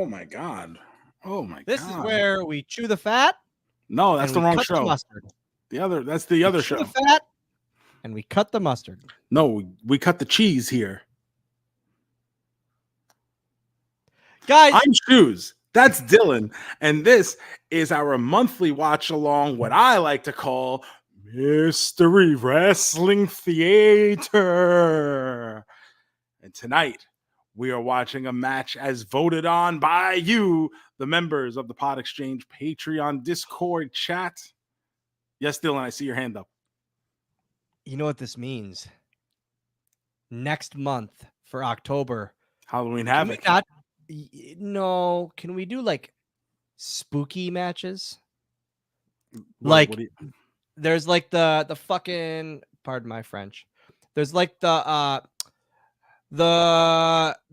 Oh my God. Oh my This is God. where we chew the fat. No, that's and the we wrong cut show. The mustard. That's the other chew show. The fat, and we cut the mustard. No, we cut the cheese here. Guys, I'm Shoes. That's Dylan. And this is our monthly watch along, what I like to call Mystery Wrestling Theater. And tonight, we are watching a match as voted on by you, the members of the Pod Exchange Patreon Discord chat. Yes, Dylan, I see your hand up. You know what this means? Next month for October, Halloween Havoc. No, can we do like spooky matches? What there's like the fucking, pardon my French. There's like the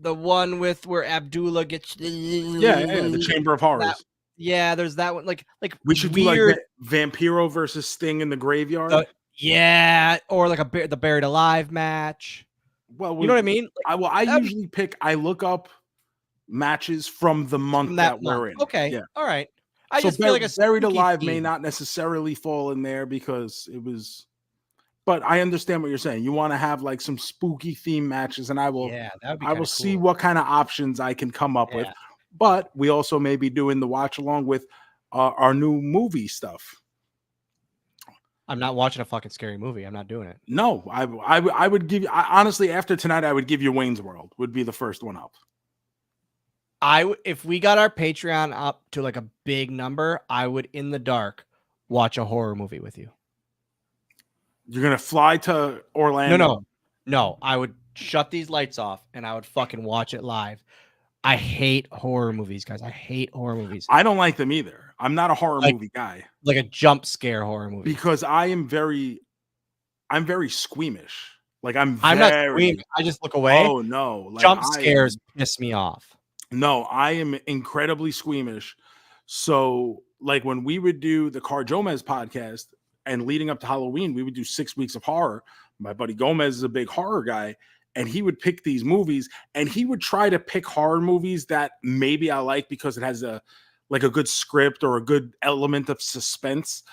one with where Abdullah gets the Chamber of Horrors. There's that one. Like we should weird, do like Vampiro versus Sting in the graveyard. Or like the Buried Alive match. Well, you know what I mean? I usually I look up matches from the month that we're in. Okay, yeah, all right. I just feel like a Buried Alive may not necessarily fall in there because it was. But I understand what you're saying. You want to have like some spooky theme matches, and I will. Yeah, that would be. I will see what kind of options I can come up with. But we also may be doing the watch along with our new movie stuff. I'm not watching a fucking scary movie. I'm not doing it. No, I would give you honestly after tonight. I would give you Wayne's World would be the first one up. If we got our Patreon up to like a big number, I would in the dark watch a horror movie with you. You're gonna fly to Orlando? No. I would shut these lights off and I would fucking watch it live. I hate horror movies, guys. I hate horror movies. I don't like them either. I'm not a horror movie guy. Like a jump scare horror movie. Because I'm very squeamish. Like I'm not squeamish. I just look away. Oh no. Like, jump scares piss me off. No, I am incredibly squeamish. So like when we would do the Car Jomez podcast and leading up to Halloween, we would do 6 weeks of horror. My buddy Gomez is a big horror guy. And he would pick these movies and he would try to pick horror movies that maybe I like because it has a good script or a good element of suspense.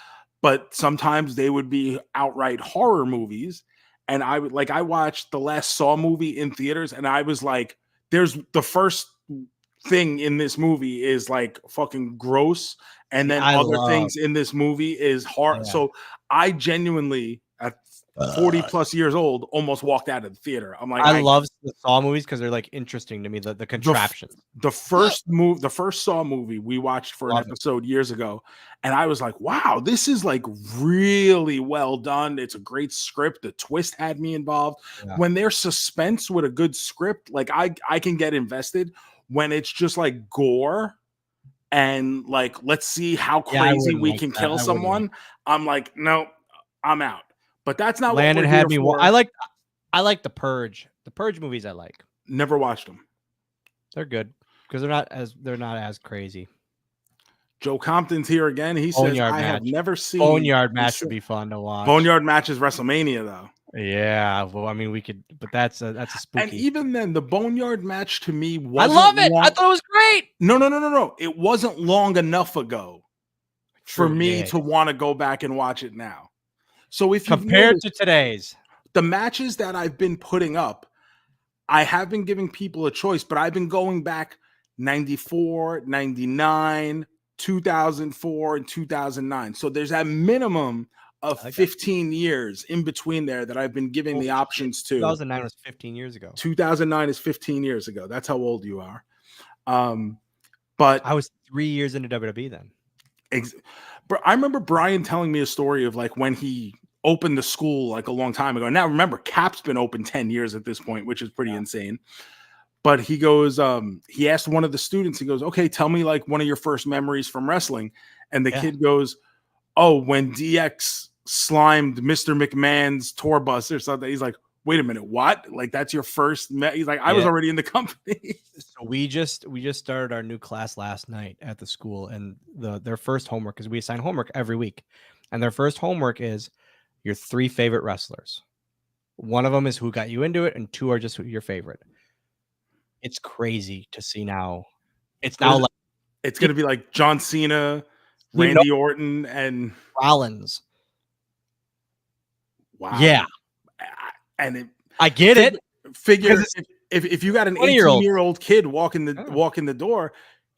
But sometimes they would be outright horror movies. And I watched the last Saw movie in theaters and I was like, there's the first thing in this movie is like fucking gross. And then other things in this movie is hard. Yeah. So I genuinely at 40 plus years old, almost walked out of the theater. I'm like, I love the Saw movies because they're like interesting to me. The contraptions. The first Saw movie we watched for an episode years ago, and I was like, wow, this is like really well done. It's a great script. The twist had me involved. Yeah. When there's suspense with a good script, like I can get invested. When it's just like gore and like let's see how crazy we can kill someone, I'm like, no, I'm out. But that's not Landon what we're had me. for. I like the Purge. The Purge movies I like. Never watched them. They're good because they're not as crazy. Joe Compton's here again. He says I have never seen Boneyard match would be fun to watch. Boneyard match is WrestleMania though. Yeah, well, I mean we could, but that's a spooky. And even then, the Boneyard match to me wasn't. I love it. I thought it was great. No. It wasn't long enough ago for me to want to go back and watch it now. So if compared to today's, the matches that I've been putting up, I have been giving people a choice, but I've been going back 94, 99, 2004, and 2009. So there's that minimum of 15 years in between there that I've been giving the options to. 2009 was 15 years ago. 2009 is 15 years ago. That's how old you are. But I was 3 years into WWE then. I remember Brian telling me a story of like when he opened the school like a long time ago. Now remember, Cap's been open 10 years at this point, which is pretty insane. But he goes, he asked one of the students, he goes, okay, tell me like one of your first memories from wrestling. And the kid goes, oh, when DX slimed Mr. McMahon's tour bus or something. He's like, wait a minute, what? Like that's your first? He's like, I was already in the company. So we just started our new class last night at the school, and their first homework, because we assign homework every week, and their first homework is your 3 favorite wrestlers. One of them is who got you into it, and 2 are just your favorite. It's crazy to see now It's now like It's going to be like John Cena, You know- Randy Orton, and Rollins. wow. Yeah, And I get it. figure Because if you got an 20-year-old. 18-year-old kid walking Oh. the door,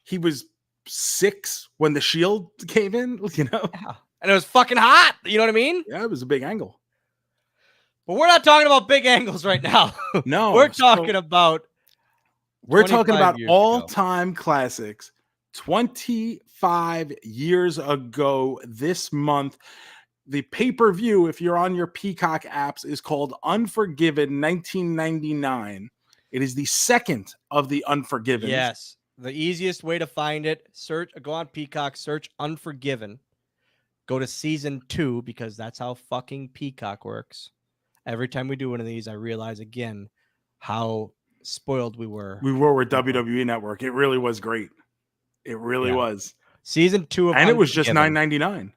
he was 6 when the Shield came in, you know. Yeah. And it was fucking hot. You know what I mean? Yeah, it was a big angle. But we're not talking about big angles right now. No, we're talking about we're talking 25 about years ago. all-time classics. 25 years ago this month, the pay-per-view, if you're on your Peacock apps, is called Unforgiven 1999. It is the second of the Unforgiven. Yes. The easiest way to find it, go on Peacock, search Unforgiven. Go to season 2 because that's how fucking Peacock works. Every time we do one of these, I realize again how spoiled we were. We were with WWE Network. It really was great. It really was. Season 2 of And it was just Unforgiven. $9.99.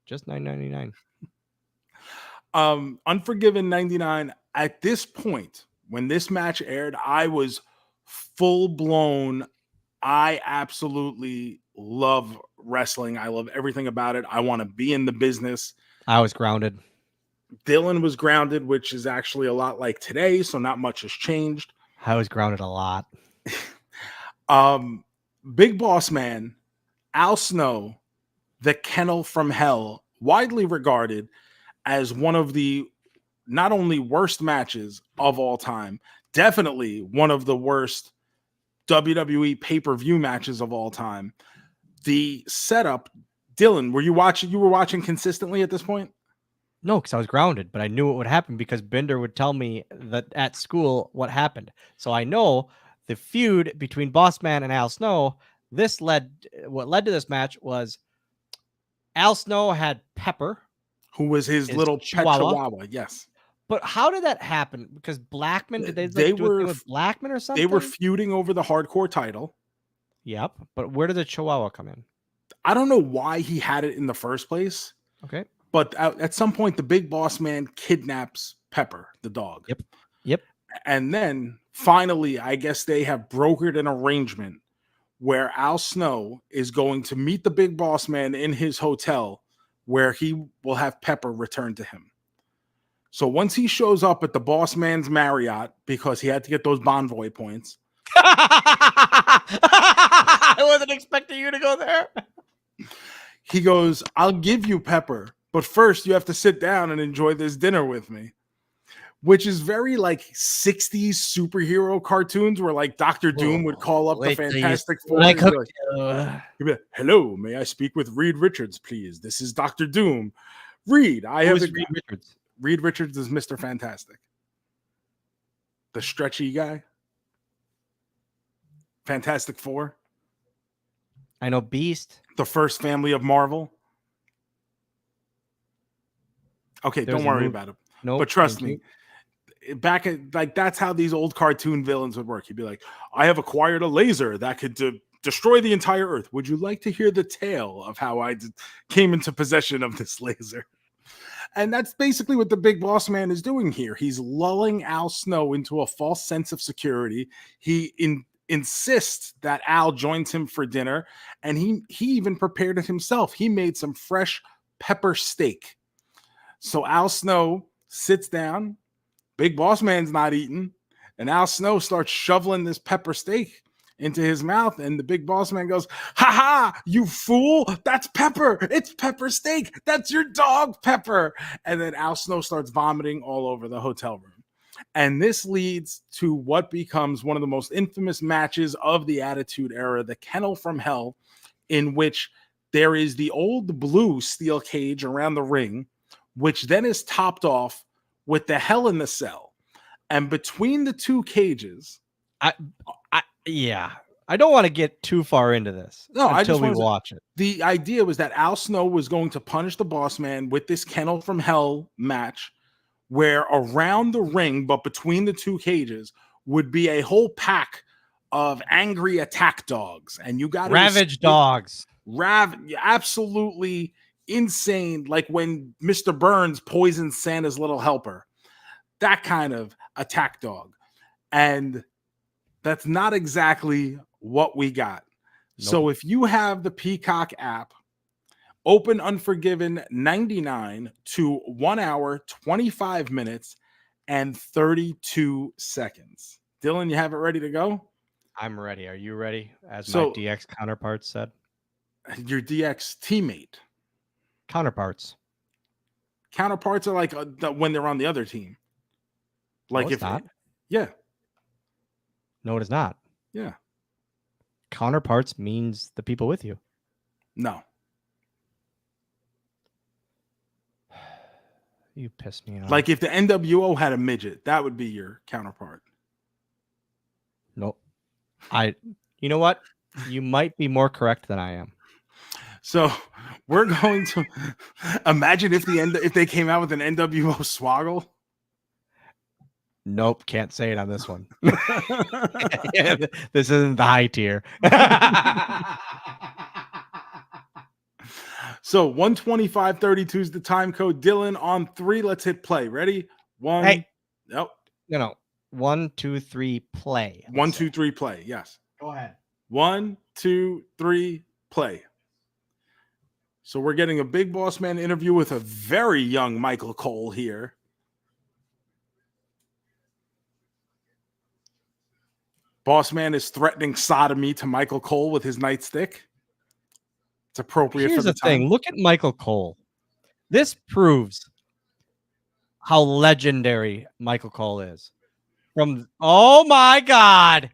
Just $9.99. Unforgiven 99. At this point, when this match aired, I was full blown. I absolutely love wrestling. I love everything about it. I want to be in the business. I was grounded. Dylan was grounded, which is actually a lot like today, so not much has changed. I was grounded a lot. Big Boss Man, Al Snow, the Kennel from Hell, widely regarded as one of the not only worst matches of all time, definitely one of the worst WWE pay-per-view matches of all time. The setup, Dylan, were you watching consistently at this point? No, because I was grounded, but I knew what would happen because Bender would tell me that at school what happened. So I know the feud between Bossman and Al Snow. What led to this match was Al Snow had Pepper, who was his little Chihuahua. pet Chihuahua. Yes. But how did that happen? Because Blackman, did they do a thing with Blackman or something? They were feuding over the hardcore title. Yep. But where did the Chihuahua come in? I don't know why he had it in the first place. Okay. But at some point, the Big Boss Man kidnaps Pepper, the dog. Yep. And then finally, I guess they have brokered an arrangement where Al Snow is going to meet the Big Boss Man in his hotel, where he will have Pepper returned to him. So once he shows up at the Boss Man's Marriott, because he had to get those Bonvoy points. I wasn't expecting you to go there. He goes, I'll give you Pepper, but first you have to sit down and enjoy this dinner with me. Which is very like 60s superhero cartoons where like Dr. Doom would call up the Fantastic Four. He'd be like, hello, may I speak with Reed Richards, please? This is Dr. Doom. Reed, Reed Richards? Reed Richards is Mr. Fantastic. The stretchy guy. Fantastic Four. I know Beast. The first family of Marvel. Okay, don't worry about it. No, but trust me. Back at like that's how these old cartoon villains would work. He'd be like, I have acquired a laser that could destroy the entire earth. Would you like to hear the tale of how I came into possession of this laser? And that's basically what the Big Boss Man is doing here. He's lulling Al Snow into a false sense of security. He insists that Al joins him for dinner, and he even prepared it himself. He made some fresh pepper steak. So Al Snow sits down. Big Boss Man's not eating, and Al Snow starts shoveling this pepper steak into his mouth, and the Big Boss Man goes, ha ha, you fool, that's Pepper, it's Pepper steak, that's your dog Pepper. And then Al Snow starts vomiting all over the hotel room. And this leads to what becomes one of the most infamous matches of the Attitude Era, the Kennel from Hell, in which there is the old blue steel cage around the ring, which then is topped off with the Hell in the Cell. And between the two cages, I don't want to get too far into this until we watch it. The idea was that Al Snow was going to punish the Boss Man with this Kennel from Hell match, where around the ring, but between the two cages, would be a whole pack of angry attack dogs. And you got Ravage dogs. Absolutely insane. Like when Mr. Burns poisoned Santa's little helper. That kind of attack dog. And that's not exactly what we got. So if you have the Peacock app, open Unforgiven 99 to 1 hour, 25 minutes, and 32 seconds. Dylan, you have it ready to go? I'm ready. Are you ready? As my So DX counterparts said. your DX teammate. Counterparts. Counterparts are like when they're on the other team. Like No, it's not. Yeah. No, it is not. Yeah. Counterparts means the people with you. No. You piss me off. Like if the NWO had a midget, that would be your counterpart. Nope. You know what? You might be more correct than I am. So we're going to imagine if they came out with an NWO swoggle. Nope, can't say it on this one. This isn't the high tier. So 125.32 is the time code. Dylan on 3. Let's hit play. Ready? 1. Hey. Nope. No. 1, 2, 3, play. 1, 2, 3, play. Yes. Go ahead. 1, 2, 3, play. So we're getting a Big Boss Man interview with a very young Michael Cole here. Boss Man is threatening sodomy to Michael Cole with his nightstick. It's appropriate Here's for the the thing. time. Look at Michael Cole. This proves how legendary Michael Cole is. Oh my God.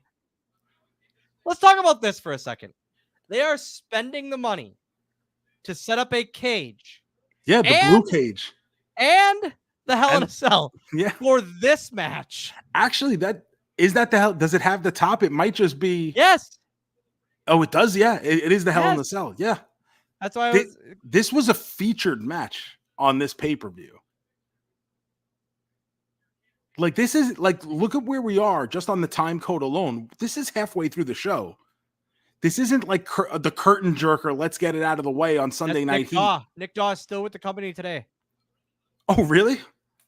Let's talk about this for a second. They are spending the money to set up a cage. Yeah, the blue cage. And the Hell in a Cell. Yeah. For this match. Actually, that the hell. Does it have the top? It might just be. Yes. Oh, it does. Yeah, it is the Hell in the Cell. Yeah. That's why this was a featured match on this pay-per-view. Like this is like, look at where we are just on the time code alone. This is halfway through the show. This isn't like the curtain jerker. Let's get it out of the way on Sunday Night Heat. Nick Daw is still with the company today. Oh, really?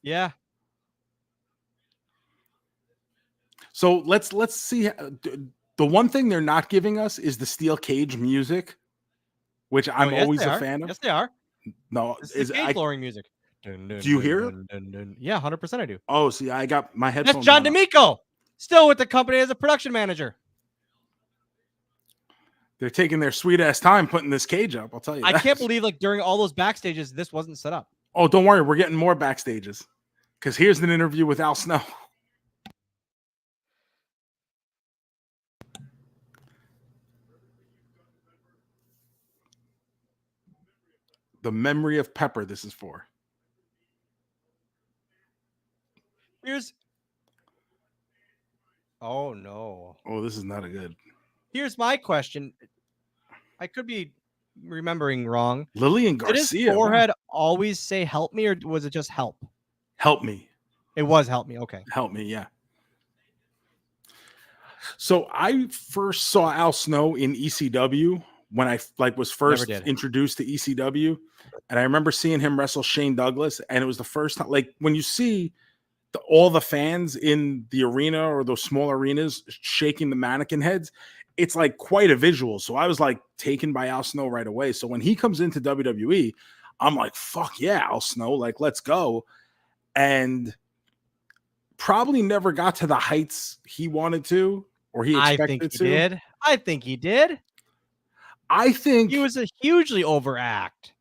Yeah. So let's see. The one thing they're not giving us is the steel cage music, which I'm always a fan of. Yes, they are. No, is cage flooring music. Do you hear it? Yeah, 100% I do. Oh, see, I got my headphones. That's John D'Amico, still with the company as a production manager. They're taking their sweet ass time putting this cage up. I'll tell you. I can't believe like during all those backstages, this wasn't set up. Oh, don't worry, we're getting more backstages. Because here's an interview with Al Snow. The memory of Pepper, this is for. Oh, no. Oh, this is not a good. Here's my question. I could be remembering wrong. Lillian Garcia. Did his forehead always say help me, or was it just help? Help me. It was help me. Okay. Help me, yeah. So I first saw Al Snow in ECW when I was first introduced to ECW. And I remember seeing him wrestle Shane Douglas. And it was the first time, like when you see all the fans in the arena or those small arenas shaking the mannequin heads, it's like quite a visual. So I was like taken by Al Snow right away. So when he comes into WWE, I'm like, fuck yeah, Al Snow, like, let's go. And probably never got to the heights he wanted to or he expected to. I think he did. I think he was a hugely overact.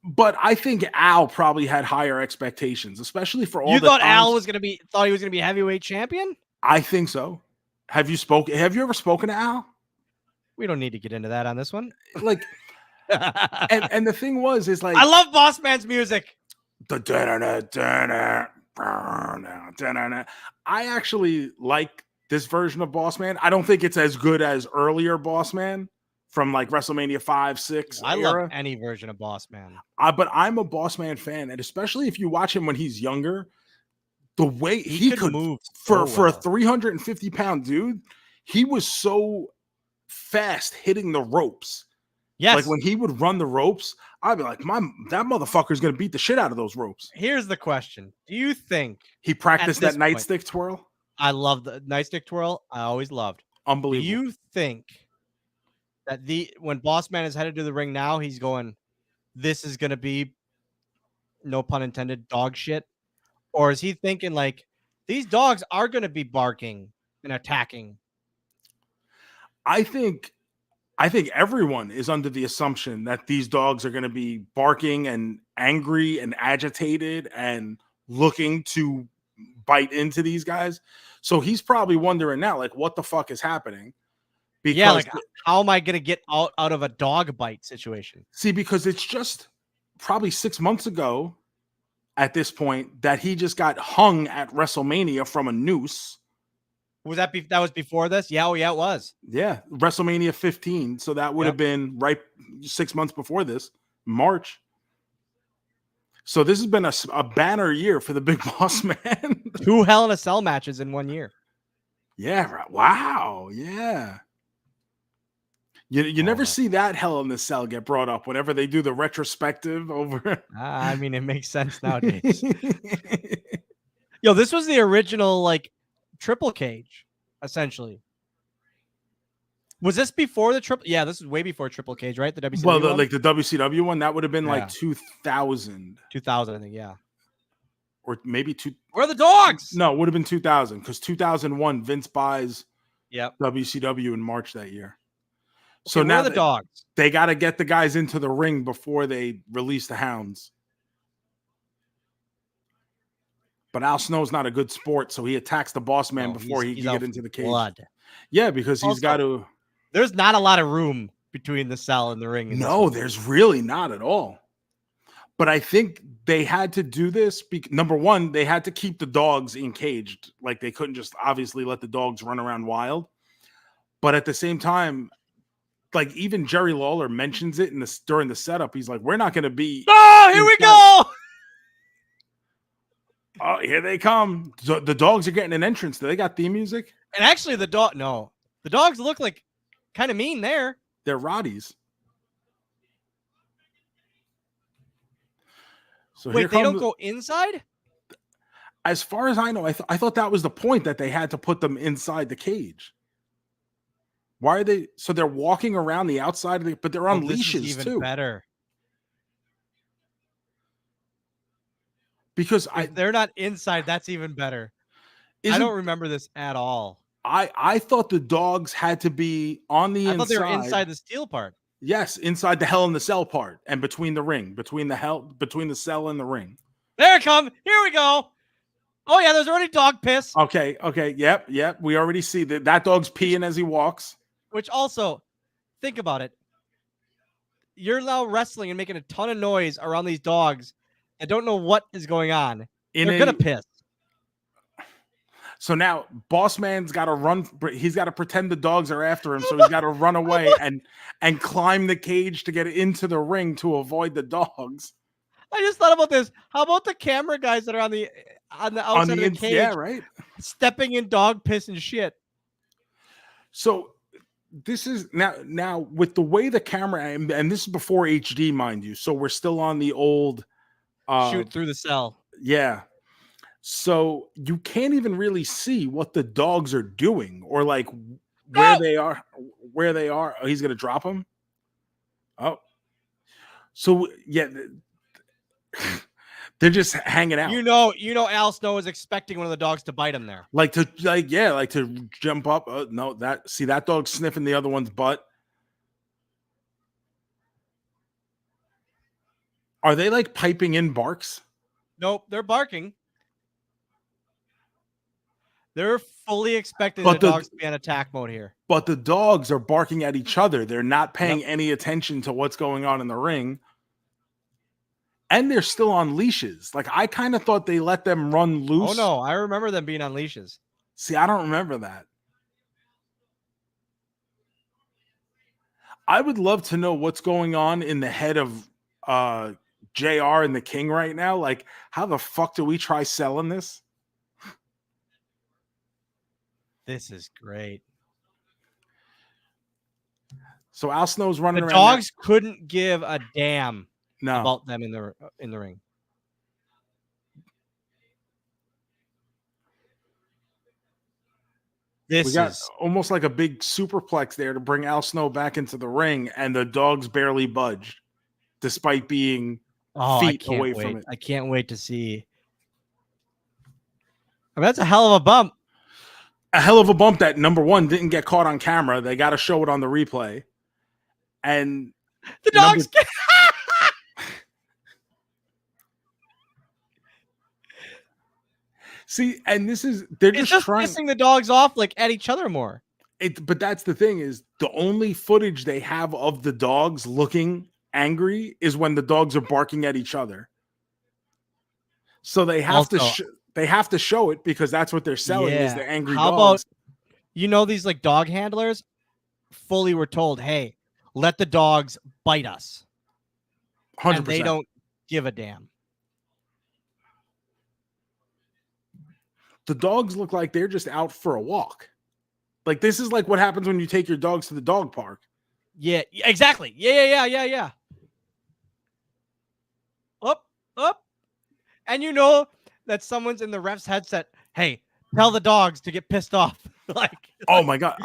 But I think Al probably had higher expectations, especially for all. You thought Al was gonna be heavyweight champion? I think so. Have you ever spoken to Al? We don't need to get into that on this one. Like, and the thing is like, I love Boss Man's music. I actually like this version of Boss Man. I don't think it's as good as earlier Boss Man from like WrestleMania 5, 6. I love any version of Boss Man. But I'm a Boss Man fan, and especially if you watch him when he's younger, the way he could move for a 350-pound dude, he was so fast hitting the ropes. Yes. Like when he would run the ropes, I'd be like, that motherfucker's gonna beat the shit out of those ropes. Here's the question. Do you think he practiced that nightstick twirl? I love the nightstick twirl. I always loved. Unbelievable. Do you think that when Boss Man is headed to the ring now, he's going, this is gonna be, no pun intended, dog shit? Or is he thinking like, these dogs are gonna be barking and attacking? I think everyone is under the assumption that these dogs are going to be barking and angry and agitated and looking to bite into these guys. So he's probably wondering now, like, what the fuck is happening? Yeah, Because like, how am I gonna get out of a dog bite situation? because it's just probably 6 months ago at this point that he just got hung at WrestleMania from a noose. Was that that was before this? Yeah, oh yeah, it was. Yeah, WrestleMania 15. So that would have been right 6 months before this, March. So this has been a banner year for the Big Boss Man. 2 Hell in a Cell matches in 1 year. Yeah, right. Wow. Yeah. You never see that Hell in the Cell get brought up whenever they do the retrospective over. I mean, it makes sense nowadays. Yo, this was the original like triple cage, essentially. Was this before the triple? Yeah, this is way before Triple Cage, right? The WCW Well, one? like the WCW one, that would have been like Yeah. 2000 2000, I think. Yeah. or maybe two. Where are the dogs? No, it would have been 2000 because 2001 Vince buys Yep. WCW in March that year. Okay, So where now are the dogs? they got to get the guys into the ring before they release the hounds. But Al Snow's not a good sport, so he attacks the Boss Man before he can get into the cage. Blood. Yeah, because he's got to. There's not a lot of room between the cell and the ring. No, there's really not at all. But I think they had to do this because, number one, they had to keep the dogs encaged. Like they couldn't just obviously let the dogs run around wild. But at the same time, like even Jerry Lawler mentions it during the setup. He's like, "We're not going to be." Oh, here we go. Oh, here they come. The dogs are getting an entrance. Do they got theme music? And actually, the dogs look like kind of mean there. They're Roddies. So wait, they don't go inside? As far as I know, I thought that was the point, that they had to put them inside the cage. Why are they? So they're walking around the outside of but they're on leashes even too. Better. Because if they're not inside, that's even better. I don't remember this at all. I thought the dogs had to be on the inside. I thought they were inside the steel part. Yes, inside the Hell in the Cell part and between the ring, between the cell and the ring. There it comes. Here we go. Oh yeah, there's already dog piss. Okay. Yep. We already see that dog's peeing as he walks. Which also, think about it. You're now wrestling and making a ton of noise around these dogs. I don't know what is going on. They're gonna piss. So now Boss Man's got to run. He's got to pretend the dogs are after him. So he's got to run away and climb the cage to get into the ring to avoid the dogs. I just thought about this. How about the camera guys that are on the outside of the cage? Yeah, right. Stepping in dog piss and shit. So this is now with the way the camera, and this is before HD, mind you. So we're still on the old shoot through the cell. Yeah. So you can't even really see what the dogs are doing or like where they are. Oh, he's going to drop them. Oh, so yeah, they're just hanging out. You know, Al Snow is expecting one of the dogs to bite him there. Like to jump up. No, that dog sniffing the other one's butt. Are they like piping in barks? Nope, they're barking. They're fully expecting the dogs to be in attack mode here. But the dogs are barking at each other. They're not paying any attention to what's going on in the ring. And they're still on leashes. Like, I kind of thought they let them run loose. Oh, no. I remember them being on leashes. See, I don't remember that. I would love to know what's going on in the head of JR and the King right now. Like, how the fuck do we try selling this? This is great. So Al Snow's running around. The dogs couldn't give a damn about them in the ring. We got almost like a big superplex there to bring Al Snow back into the ring, and the dogs barely budged, despite being feet away from it. I can't wait to see. I mean, that's a hell of a bump. A hell of a bump that, number one, didn't get caught on camera. They got to show it on the replay. And the dogs see, and this is, they're just trying pissing the dogs off like at each other more. But that's the thing, is the only footage they have of the dogs looking angry is when the dogs are barking at each other. So they have to show it because that's what they're selling is the angry dogs. How about, these like dog handlers fully were told, hey, let the dogs bite us. 100%. And they don't give a damn. The dogs look like they're just out for a walk. Like, this is like what happens when you take your dogs to the dog park. Yeah, exactly. Yeah. Up. And you know that someone's in the ref's headset. Hey, tell the dogs to get pissed off. Oh my God.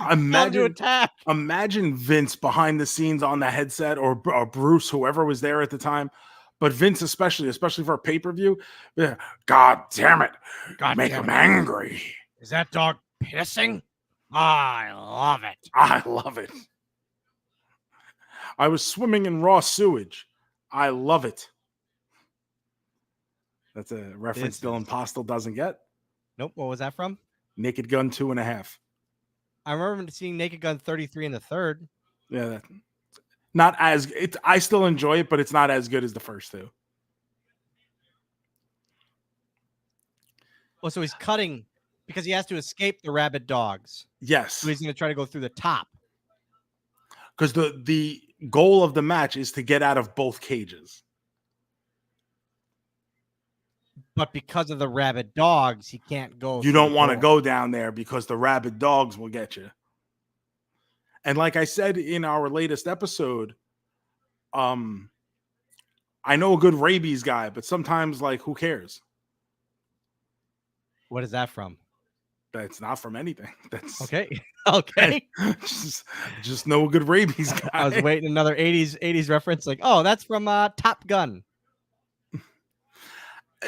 Imagine Vince behind the scenes on the headset, or Bruce, whoever was there at the time. But Vince, especially for a pay-per-view. God damn it. Make him angry. Is that dog pissing? I love it. I love it. I was swimming in raw sewage. I love it. That's a reference Dylan Postel doesn't get. Nope. What was that from? Naked Gun 2.5. I remember seeing Naked Gun 33 in the third. Yeah. Not as I still enjoy it, but it's not as good as the first two. Well, so he's cutting because he has to escape the rabid dogs. Yes. So he's going to try to go through the top. Because the goal of the match is to get out of both cages. But because of the rabid dogs, he can't go. You don't want to go down there because the rabid dogs will get you. And like I said in our latest episode, I know a good rabies guy, but sometimes, like, who cares? What is that from? That's not from anything. That's okay. Okay. Just know a good rabies guy. I was waiting another 80s reference. Like, oh, that's from Top Gun.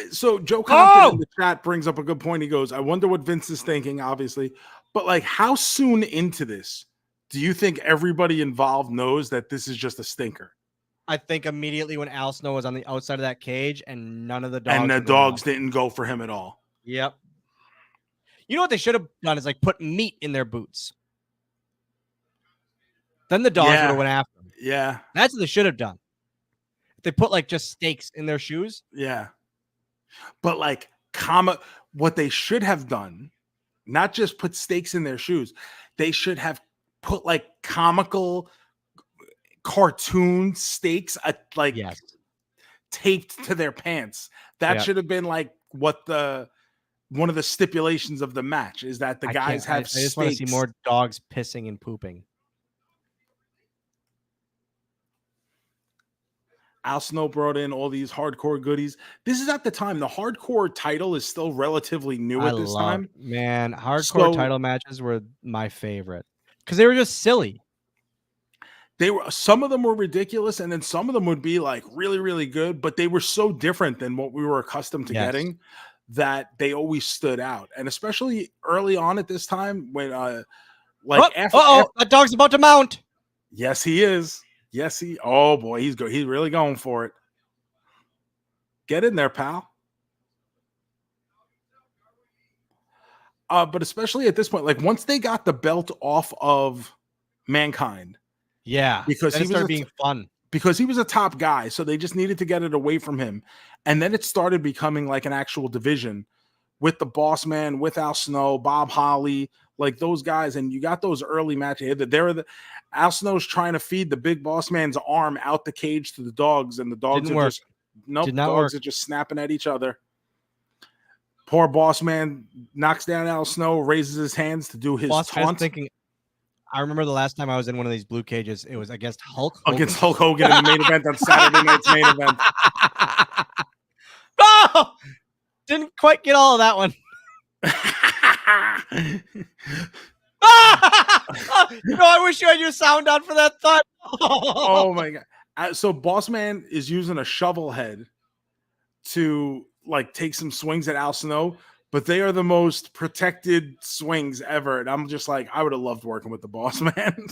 So Joe Compton in the chat brings up a good point. He goes, I wonder what Vince is thinking, obviously. But, like, how soon into this do you think everybody involved knows that this is just a stinker? I think immediately when Al Snow was on the outside of that cage and none of the dogs. And the dogs didn't go for him at all. Yep. You know what they should have done is, like, put meat in their boots. Then the dogs would have went after them. Yeah. That's what they should have done. They put, like, just steaks in their shoes. Yeah. But, like, what they should have done, not just put steaks in their shoes, they should have put, like, comical cartoon stakes, taped to their pants. That should have been, like, what one of the stipulations of the match is that the guys have I just want to see more dogs pissing and pooping. Al Snow brought in all these hardcore goodies. This is at the time. The hardcore title is still relatively new at this time. Man, hardcore title matches were my favorite because they were just silly. Some of them were ridiculous, and then some of them would be, like, really, really good, but they were so different than what we were accustomed to getting that they always stood out. And especially early on at this time when that dog's about to mount. Yes, he is. Oh boy, he's really going for it. Get in there, pal. But especially at this point, like, once they got the belt off of Mankind. Yeah. Because he started being fun. Because he was a top guy, so they just needed to get it away from him. And then it started becoming like an actual division with the Boss Man, with Al Snow, Bob Holly, like those guys. And you got those early matches. Al Snow's trying to feed the big Boss Man's arm out the cage to the dogs, and the dogs are just snapping at each other. Poor Boss Man knocks down Al Snow, raises his hands to do his taunt. I remember the last time I was in one of these blue cages, it was against Hulk Hogan. Against Hulk Hogan in the main event on Saturday night's main event. Oh! Didn't quite get all of that one. I wish you had your sound on for that thought. Oh my god! So Boss Man is using a shovel head to like take some swings at Al Snow, but they are the most protected swings ever. And I'm just like, I would have loved working with the Boss Man.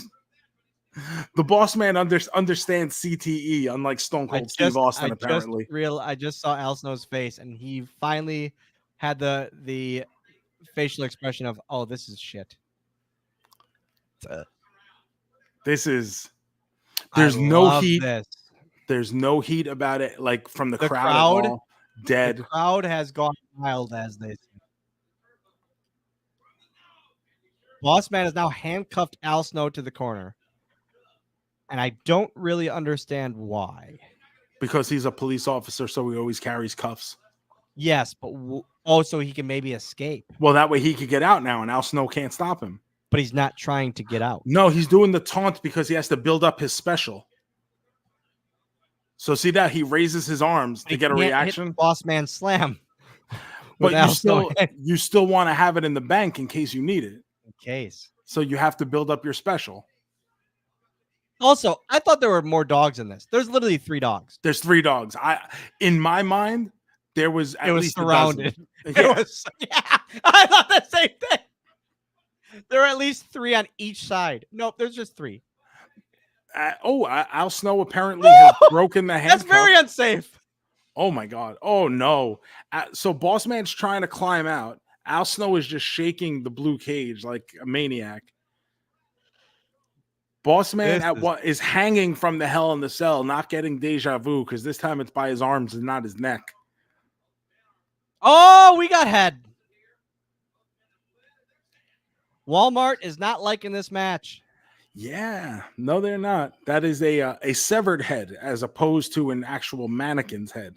The Boss Man understands CTE, unlike Stone Cold Steve Austin. Apparently, I just saw Al Snow's face, and he finally had the facial expression of, "Oh, this is shit." this is. I There's no love heat. this. There's no heat about it, like from the The crowd at crowd, all. Dead. the crowd has gone wild, as they say. Boss Man has now handcuffed Al Snow to the corner, and I don't really understand why. Because he's a police officer, so he always carries cuffs. Yes, but so he can maybe escape. Well, that way he could get out now, and Al Snow can't stop him. But he's not trying to get out. No, he's doing the taunt because he has to build up his special. So see that he raises his arms to get a reaction. Boss Man slam. But you still want to have it in the bank in case you need it. In case. So you have to build up your special. Also, I thought there were more dogs in this. There's literally 3 dogs. There's 3 dogs. In my mind, there was at least surrounded. A dozen. Yeah, I thought the same thing. There are at least 3 on each side. Nope, there's just 3. Al Snow apparently has broken the handcuff. That's very unsafe. Oh my god. Oh no. So Boss Man's trying to climb out. Al Snow is just shaking the blue cage like a maniac. Boss Man is hanging from the Hell in the Cell, not getting deja vu because this time it's by his arms and not his neck. Oh, we got head. Walmart is not liking this match. Yeah, no, they're not. That is a severed head as opposed to an actual mannequin's head.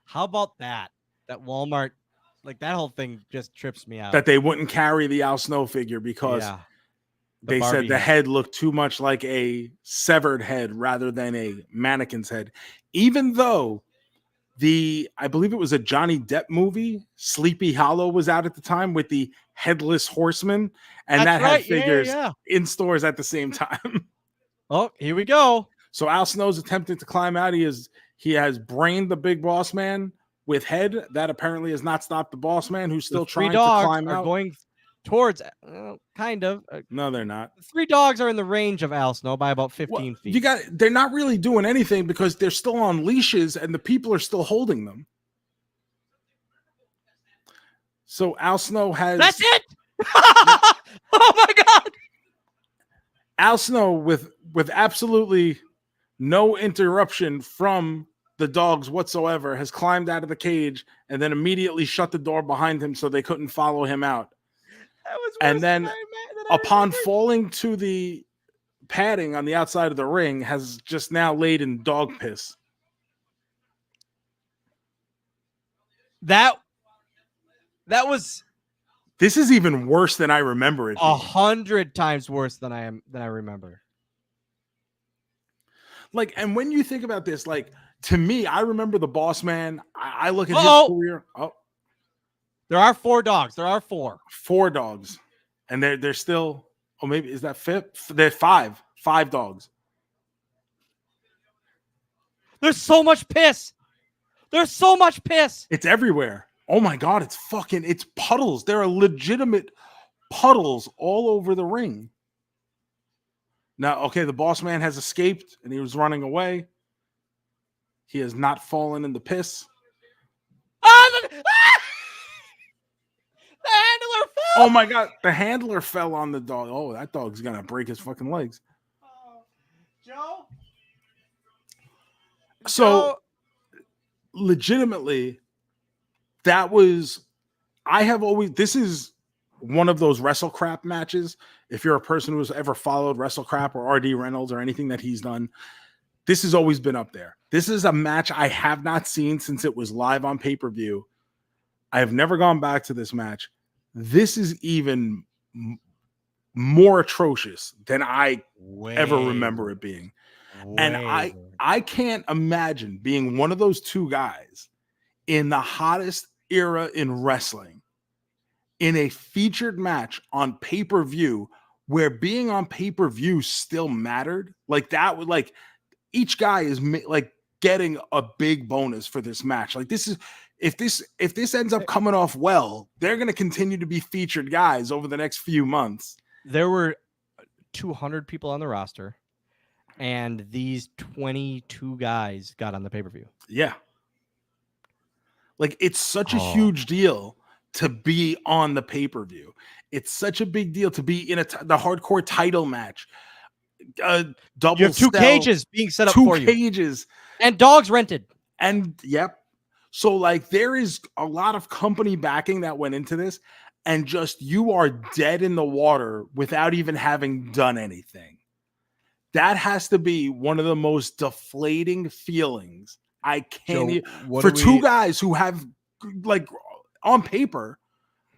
How about that? That Walmart, like that whole thing just trips me out. That they wouldn't carry the Al Snow figure because they said the head looked too much like a severed head rather than a mannequin's head. Even though I believe it was a Johnny Depp movie, Sleepy Hollow, was out at the time with the headless horseman, and that had figures in stores at the same time. Oh, here we go. So Al Snow's attempting to climb out. He has brained the big Boss Man with head. That apparently has not stopped the Boss Man, who's still trying to climb out. Going towards, kind of. No, they're not. 3 dogs are in the range of Al Snow by about 15 feet. They're not really doing anything because they're still on leashes and the people are still holding them. So Al Snow has. That's it. Oh my god. Al Snow with absolutely no interruption from the dogs whatsoever has climbed out of the cage and then immediately shut the door behind him so they couldn't follow him out. And then upon falling to the padding on the outside of the ring has just now laid in dog piss. That was. This is even worse than I remember it. 100 times worse than I remember. Like, and when you think about this, like to me, I remember the Boss Man. I look at his career. Oh, there are 4 dogs. There are 4. 4 dogs, and they're still. Oh, maybe is that 5th? They're 5 dogs. There's so much piss. There's so much piss. It's everywhere. Oh my god, it's puddles. There are legitimate puddles all over the ring. Now, okay, the Boss Man has escaped and he was running away. He has not fallen in the piss. The handler fell. Oh my god, the handler fell on the dog. Oh, that dog's gonna break his fucking legs. Joe? So, legitimately, this is one of those Wrestle Crap matches. If you're a person who's ever followed Wrestle Crap or RD Reynolds or anything that he's done, this has always been up there. This is a match I have not seen since it was live on pay-per-view. I have never gone back to this match. This is even more atrocious than I ever remember it being. And I can't imagine being one of those 2 guys in the hottest era in wrestling, in a featured match on pay-per-view where being on pay-per-view still mattered. Like that would like each guy is like getting a big bonus for this match. Like this is if this ends up coming off well, they're going to continue to be featured guys over the next few months. There were 200 people on the roster, and these 22 guys got on the pay-per-view. Yeah. Like it's such a huge deal to be on the pay-per-view. It's such a big deal to be in the hardcore title match. Double you have two cages being set up for you. 2 cages. And dogs rented. And yep. So like there is a lot of company backing that went into this, and just you are dead in the water without even having done anything. That has to be one of the most deflating feelings I can't. For two guys who have like on paper,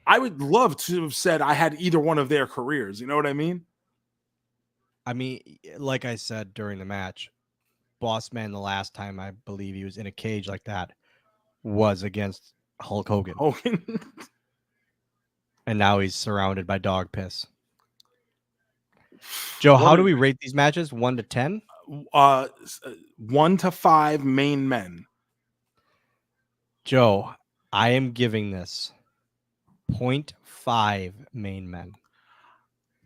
I would love to have said I had either one of their careers. You know what I mean? I mean, like I said during the match, Boss Man, the last time I believe he was in a cage like that was against Hulk Hogan. And now he's surrounded by dog piss. Joe, how do we rate these matches? 1 to 10? 1 to 5 main men. Joe, I am giving this 0.5 main men.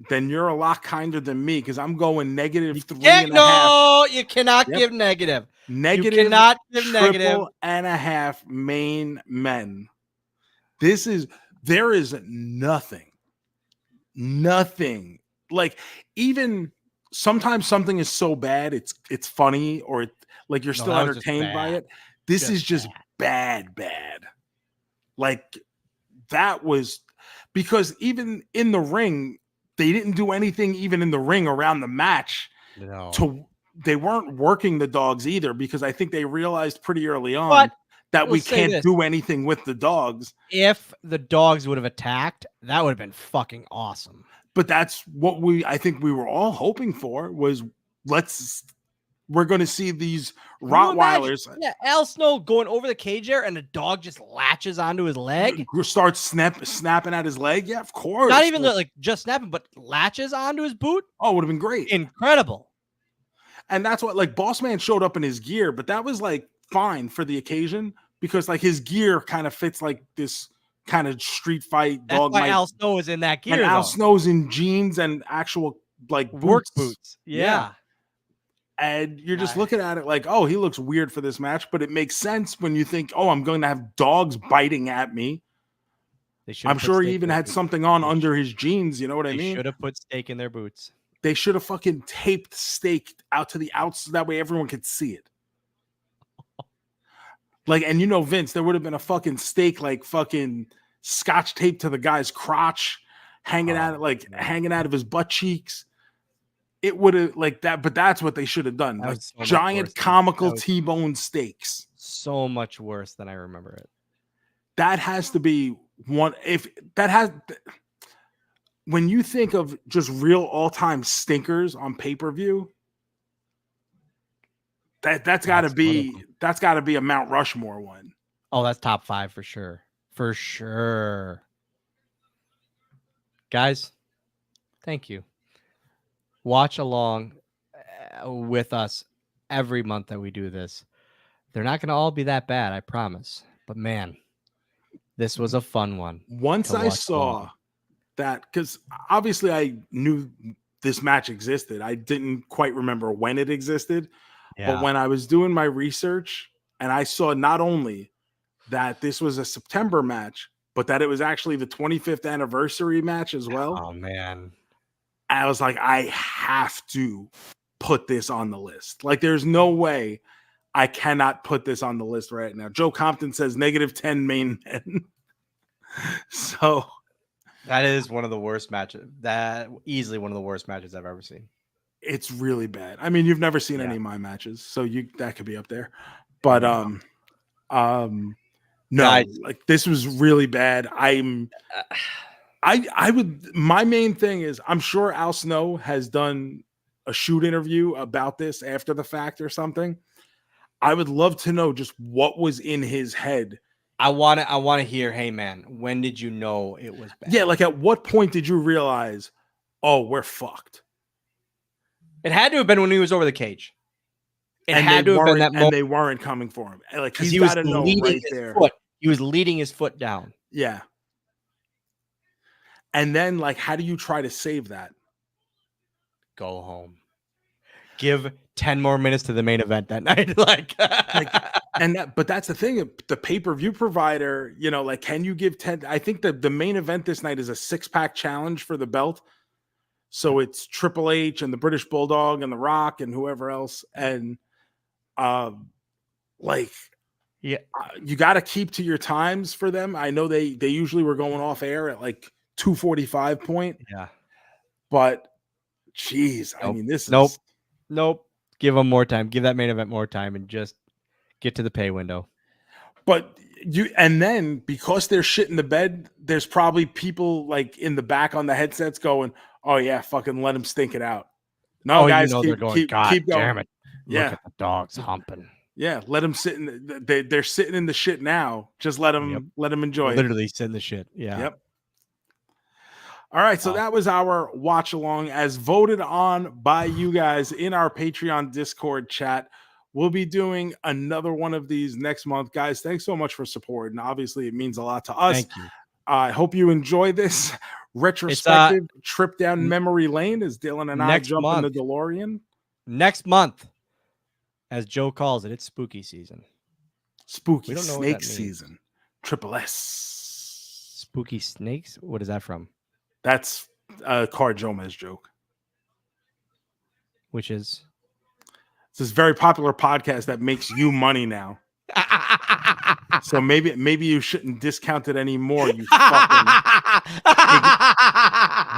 Then you're a lot kinder than me because I'm going negative 3.5. No, you cannot give negative. Negative. You cannot give triple and a half main men. There is nothing like even sometimes something is so bad it's funny or like you're still entertained by it. This is just bad. Like that was because even in the ring they didn't do anything even in the ring around the match. No. They weren't working the dogs either because I think they realized pretty early on that we can't do anything with the dogs. If the dogs would have attacked, that would have been fucking awesome. But that's what I think we were all hoping for was we're going to see these Rottweilers. Yeah, Al Snow going over the cage there and the dog just latches onto his leg. Starts snapping at his leg. Yeah, of course. Not even like just snapping, but latches onto his boot. Oh, it would have been great. Incredible. And that's what like Boss Man showed up in his gear, but that was like fine for the occasion because like his gear kind of fits like this kind of street fight dog. That's why Al Snow is in that gear. And Al Snow's in jeans and actual like work boots. Yeah. And you're just looking at it like, oh, he looks weird for this match, but it makes sense when you think, oh, I'm going to have dogs biting at me. I'm sure he even had something on under his jeans. You know what I mean? They should have put steak in their boots. They should have fucking taped steak out to the outside. That way everyone could see it. Like, and you know, Vince, there would have been a fucking steak, like fucking scotch tape to the guy's crotch, hanging out of his butt cheeks. It would have like that, but that's what they should have done. Like so giant comical T-bone steaks. So much worse than I remember it. That has to be one. When you think of just real all-time stinkers on pay-per-view, that's got to be a Mount Rushmore one. Oh, that's top 5 for sure. For sure. Guys, thank you. Watch along with us every month that we do this. They're not going to all be that bad, I promise. But man, this was a fun one. Once I saw that, because obviously I knew this match existed. I didn't quite remember when it existed. Yeah. But when I was doing my research and I saw not only that this was a September match, but that it was actually the 25th anniversary match as well. Oh, man. I was like, I have to put this on the list. Like, there's no way I cannot put this on the list right now. Joe Compton says -10 main men. So that is one of the worst matches. That easily one of the worst matches I've ever seen. It's really bad. I mean, you've never seen any of my matches, so that could be up there. But no, guys, like this was really bad. My main thing is I'm sure Al Snow has done a shoot interview about this after the fact or something. I would love to know just what was in his head I want to hear, hey man, when did you know it was bad? Yeah, like at what point did you realize, oh, we're fucked? It had to have been when he was over the cage. It And had to have been that moment they weren't coming for him. Like because he's he got was to know leading right his there. foot. He was leading his foot down. Yeah. And then, like, how do you try to save that? Go home. Give 10 more minutes to the main event that night. But that's the thing. The pay-per-view provider, you know, like, can you give 10? I think the main event this night is a 6-pack challenge for the belt. So it's Triple H and the British Bulldog and The Rock and whoever else. And you got to keep to your times for them. I know they usually were going off air at like 2:45 point. Yeah. But geez, Nope. I mean, this is nope. Give them more time. Give that main event more time and just get to the pay window. But and then because they're shit in the bed, there's probably people like in the back on the headsets going, "Oh yeah, fucking let them stink it out." No, guys, they're going, keep going. Damn it. Yeah. Look at the dogs humping. Yeah, let them sit in. They're sitting in the shit now. Just let them enjoy. Literally sit in the shit. Yeah. Yep. All right, so that was our watch along as voted on by you guys in our Patreon Discord chat. We'll be doing another one of these next month, guys. Thanks so much for support, and obviously it means a lot to us. Thank you. I hope you enjoy this retrospective trip down memory lane as Dylan and I jump in the DeLorean. Next month, as Joe calls it, it's spooky season. Spooky snake season. Triple S. Spooky snakes? What is that from? That's a Car Jomez joke. Which is? It's this very popular podcast that makes you money now. So maybe you shouldn't discount it anymore, you fucking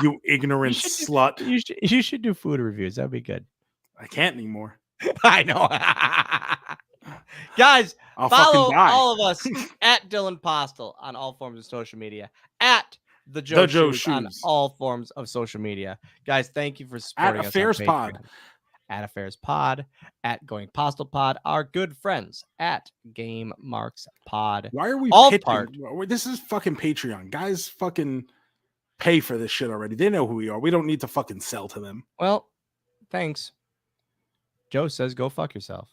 you ignorant slut. You should do food reviews. That'd be good. I can't anymore. I know. Guys, follow all of us at Dylan Postel on all forms of social media. At the Joe Shoes on all forms of social media. Guys, thank you for supporting us. At Affairs Pod. At Affairs Pod, at Going Postal Pod, our good friends at Game Marks Pod. Why are we all pitching? part? This is fucking Patreon. Guys fucking pay for this shit already. They know who we are. We don't need to fucking sell to them. Well, thanks. Joe says go fuck yourself.